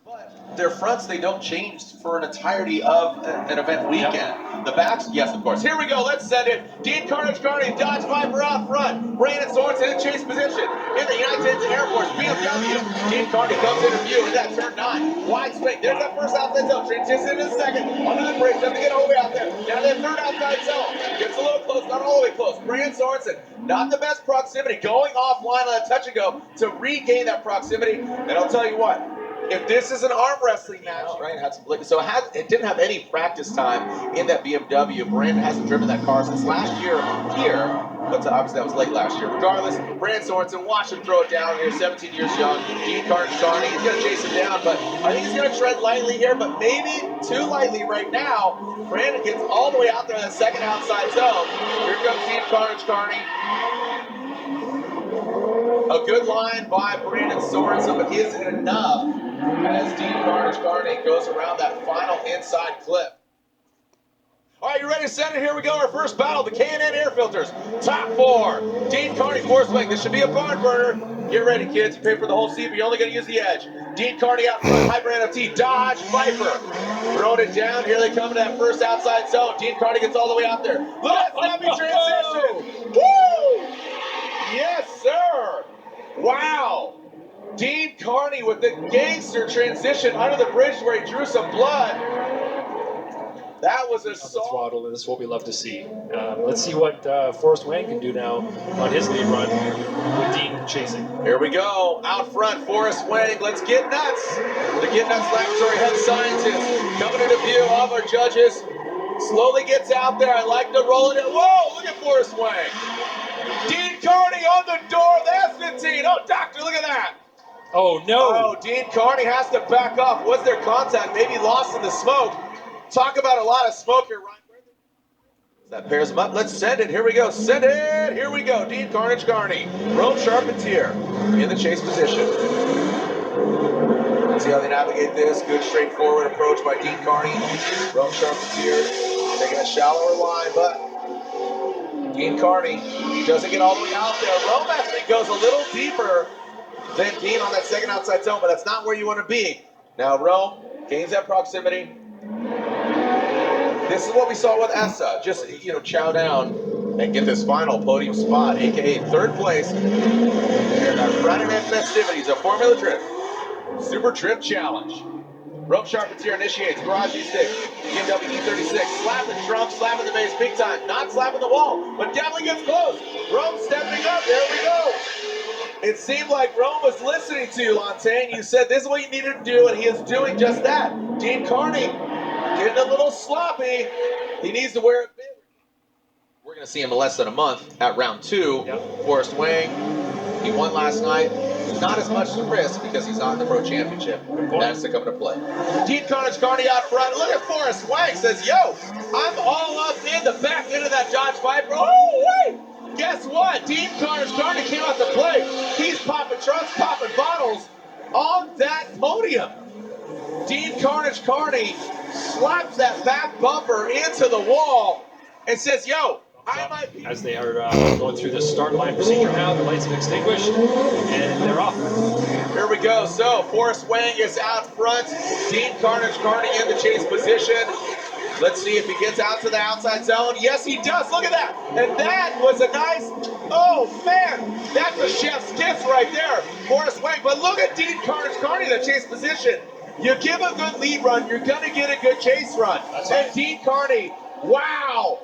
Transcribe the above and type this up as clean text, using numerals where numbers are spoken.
But their fronts, they don't change for an entirety of an event weekend. The backs, yes, of course. Here we go. Let's send it. Dean KARNAGE, Dodge Viper out front. Brandon Sorensen in chase position. In the United States Air Force, BMW. Dean KARNAGE comes into view in that turn 9. Wide straight. There's that first outside zone. Transition into the second. Under the bridge. Doesn't get all the way out there. Now that third outside zone. Gets a little close, not all the way close. Brandon Sorensen, not the best proximity. Going offline on a touch and go to regain that proximity. And I'll tell you what. If this is an arm wrestling match, right? Had some so it didn't have any practice time in that BMW. Brandon hasn't driven that car since last year here, but obviously that was late last year. Regardless, Brandon Sorensen, watch him throw it down here, 17 years young. Dean KARNAGE, he's going to chase him down, but I think he's going to tread lightly here, but maybe too lightly right now. Brandon gets all the way out there in the second outside zone. Here comes Dean KARNAGE. A good line by Brandon Sorensen, but is it enough as Dean KARNAGE goes around that final inside clip? All right, you ready to send it? Here we go, our first battle, the K&N air filters. Top 4, Dean KARNAGE, force wing. This should be a barn burner. Get ready, kids. You pay for the whole seat, but you're only going to use the edge. Dean KARNAGE out front, Hyper NFT, Dodge Viper. Throwing it down. Here they come to that first outside zone. Dean KARNAGE gets all the way out there. Look at that snappy transition. Woo! Yes, sir. Wow. Dean KARNAGE with the gangster transition under the bridge where he drew some blood. That was a throttle, and this is what we love to see. Let's see what Forrest Wang can do now on his lead run with Dean chasing. Here we go. Out front, Forrest Wang. Let's get nuts. The Get Nuts Laboratory head scientist coming into view of our judges. Slowly gets out there. I like to roll it in. Whoa, look at Forrest Wang. Dean KARNAGE on the door of the S15. Oh, doctor, look at that. Oh, no. Oh, Dean KARNAGE has to back off. Was there contact? Maybe lost in the smoke. Talk about a lot of smoke here, Ryan. That pairs them up. Let's send it. Here we go. Send it. Here we go. Dean KARNAGE. Rome Charpentier in the chase position. Let's see how they navigate this. Good straightforward approach by Dean KARNAGE. Rome Charpentier taking a shallower line, but Dean KARNAGE doesn't get all the way out there. Rome actually goes a little deeper than Dean on that second outside zone, but that's not where you want to be. Now Rome gains that proximity. This is what we saw with Essa. Just, chow down and get this final podium spot, aka third place. Here in our Friday night festivities of Formula Drift Super Drift Challenge. Rome Charpentier initiates, garage stick, BMW E36, slapping Trump, slapping the base big time, not slapping the wall, but definitely gets close. Rome stepping up, there we go. It seemed like Rome was listening to you, Lantagne. You said this is what you needed to do, and he is doing just that. Dean KARNAGE getting a little sloppy. He needs to wear it big. We're going to see him in less than a month at round 2. Yep. Forrest Wang, he won last night. Not as much to risk because he's not in the Pro Championship. That's to come into play. Dean KARNAGE out front. Look at Forrest Wang. Says, yo, I'm all up in the back end of that Dodge Viper. Oh, wait. Guess what? Dean KARNAGE came out to play. He's popping trunks, popping bottles on that podium. Dean KARNAGE slaps that back bumper into the wall and says, yo, I might be. As they are going through the start line procedure now, the lights have extinguished, and they're off. Here we go. So, Forrest Wang is out front. Dean KARNAGE in the chase position. Let's see if he gets out to the outside zone. Yes, he does. Look at that. And that was a nice, oh, man. That's a chef's kiss right there, Forrest Wang. But look at Dean KARNAGE in the chase position. You give a good lead run, you're going to get a good chase run. And Dean KARNAGE, wow.